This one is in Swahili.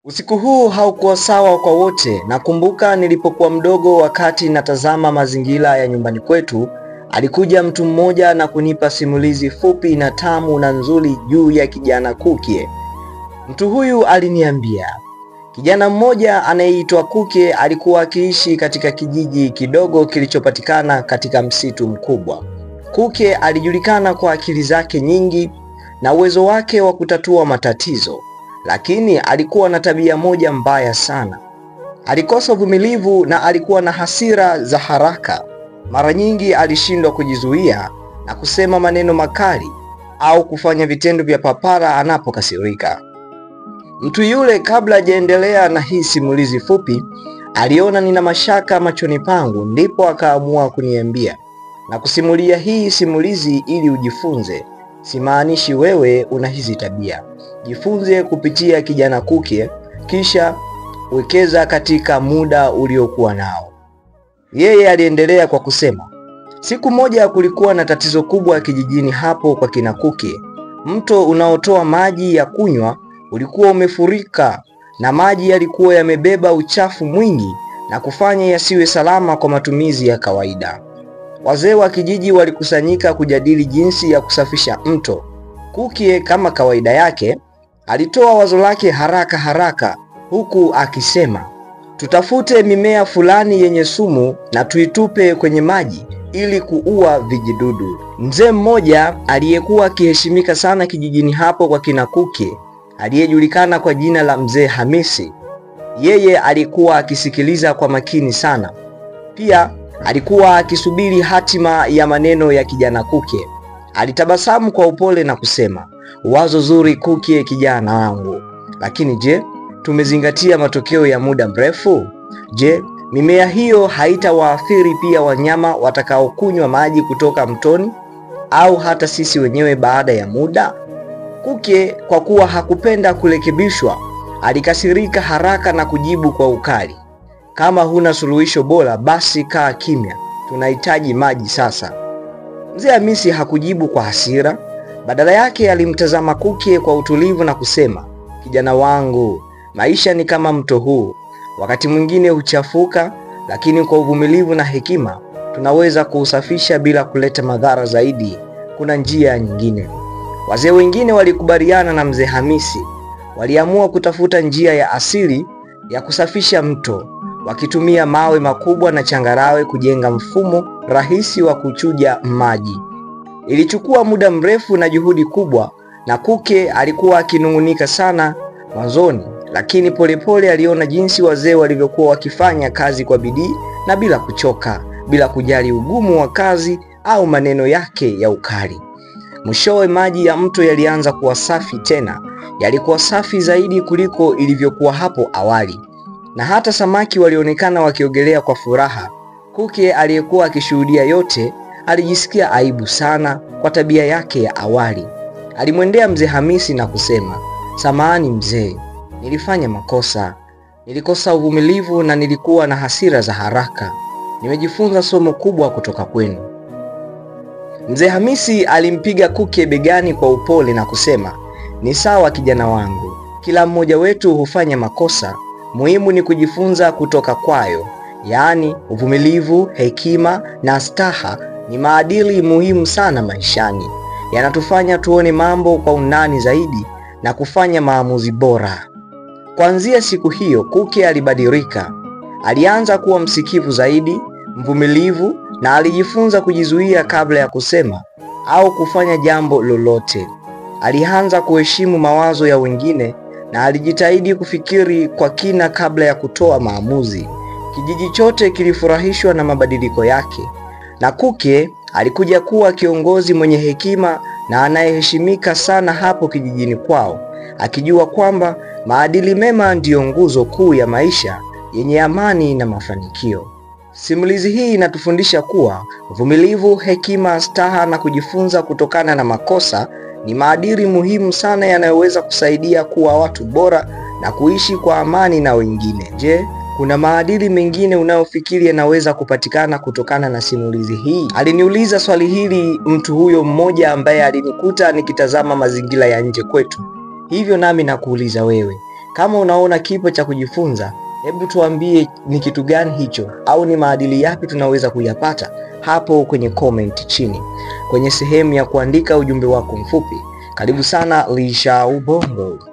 Usiku huu haukuwa sawa kwa wote. Nakumbuka nilipokuwa mdogo, wakati natazama mazingira ya nyumbani kwetu, alikuja mtu mmoja na kunipa simulizi fupi na tamu na nzuri juu ya kijana Kukie. Mtu huyu aliniambia kijana mmoja anayeitwa Kukie alikuwa akiishi katika kijiji kidogo kilichopatikana katika msitu mkubwa. Kukie alijulikana kwa akili zake nyingi na uwezo wake wa kutatua matatizo. Lakini alikuwa na tabia moja mbaya sana. Alikosa uvumilivu na alikuwa na hasira za haraka. Mara nyingi alishindwa kujizuia na kusema maneno makali au kufanya vitendo vya papara anapokasirika. Mtu yule, kabla hajaendelea na hii simulizi fupi, aliona nina mashaka machoni pangu, ndipo akaamua kuniambia na kusimulia hii simulizi ili ujifunze. Simaanishi wewe una hizi tabia. Jifunze kupitia kijana Kukie, kisha wekeza katika muda uliokuwa nao. Yeye aliendelea kwa kusema, siku moja kulikuwa na tatizo kubwa kijijini hapo kwa kina Kukie. Mto unaotoa maji ya kunywa ulikuwa umefurika na maji yalikuwa yamebeba uchafu mwingi na kufanya yasiwe salama kwa matumizi ya kawaida. Wazee wa kijiji walikusanyika kujadili jinsi ya kusafisha mto. Kukie kama kawaida yake alitoa wazo lake haraka huku akisema, tutafute mimea fulani yenye sumu na tuitupe kwenye maji ili kuua vijidudu. Mzee mmoja aliyekuwa akiheshimika sana kijijini hapo kwa kina Kukie, aliyejulikana kwa jina la Mzee Hamisi, yeye alikuwa akisikiliza kwa makini sana. Pia alikuwa akisubiri hatima ya maneno ya kijana Kukie. Alitabasamu kwa upole na kusema, wazo zuri Kukie kijana wangu, lakini je, tumezingatia matokeo ya muda mrefu? Je, mimea hiyo haitawaathiri pia wanyama watakaokunywa maji kutoka mtoni au hata sisi wenyewe baada ya muda? Kukie, kwa kuwa hakupenda kurekebishwa, alikasirika haraka na kujibu kwa ukali, kama huna suluhisho bora basi kaa kimya, tunahitaji maji sasa. Mzee Hamisi hakujibu kwa hasira. Badala yake alimtazama Kukie kwa utulivu na kusema, kijana wangu, maisha ni kama mto huu. Wakati mwingine huchafuka, lakini kwa uvumilivu na hekima tunaweza kuusafisha bila kuleta madhara zaidi. Kuna njia nyingine. Wazee wengine walikubaliana na Mzee Hamisi. Waliamua kutafuta njia ya asili ya kusafisha mto, wakitumia mawe makubwa na changarawe kujenga mfumo rahisi wa kuchuja maji. Ilichukua muda mrefu na juhudi kubwa, na Kukie alikuwa akinung'unika sana mwanzoni, lakini polepole aliona jinsi wazee walivyokuwa wakifanya kazi kwa bidii na bila kuchoka, bila kujali ugumu wa kazi au maneno yake ya ukali. Mwishowe maji ya mto yalianza kuwa safi tena. Yalikuwa safi zaidi kuliko ilivyokuwa hapo awali, na hata samaki walionekana wakiogelea kwa furaha. Kukie, aliyekuwa akishuhudia yote, alijisikia aibu sana kwa tabia yake ya awali. Alimwendea Mzee Hamisi na kusema, samahani mzee, nilifanya makosa. Nilikosa uvumilivu na nilikuwa na hasira za haraka. Nimejifunza somo kubwa kutoka kwenu. Mzee Hamisi alimpiga Kukie begani kwa upole na kusema, ni sawa kijana wangu, kila mmoja wetu hufanya makosa. Muhimu ni kujifunza kutoka kwayo. Yaani uvumilivu, hekima na staha ni maadili muhimu sana maishani. Yanatufanya tuone mambo kwa undani zaidi na kufanya maamuzi bora. Kuanzia siku hiyo Kukie alibadilika. Alianza kuwa msikivu zaidi, mvumilivu, na alijifunza kujizuia kabla ya kusema au kufanya jambo lolote. Alianza kuheshimu mawazo ya wengine na alijitahidi kufikiri kwa kina kabla ya kutoa maamuzi. Kijiji chote kilifurahishwa na mabadiliko yake, na Kukie alikuja kuwa kiongozi mwenye hekima na anayeheshimika sana hapo kijijini kwao, akijua kwamba maadili mema ndiyo nguzo kuu ya maisha yenye amani na mafanikio. Simulizi hii inatufundisha kuwa uvumilivu, hekima, staha na kujifunza kutokana na makosa ni maadili muhimu sana yanayoweza kusaidia kuwa watu bora na kuishi kwa amani na wengine. Je, kuna maadili mengine unayofikiri yanaweza kupatikana kutokana na simulizi hii? Aliniuliza swali hili mtu huyo mmoja ambaye alinikuta nikitazama mazingira ya nje kwetu. Hivyo nami nakuuliza wewe, Kama unaona kipo cha kujifunza, hebu tuambie ni kitu gani hicho, au ni maadili yapi tunaweza kuyapata hapo kwenye comment chini kwenye sehemu ya kuandika ujumbe wako mfupi. Karibu sana Lisha Ubongo.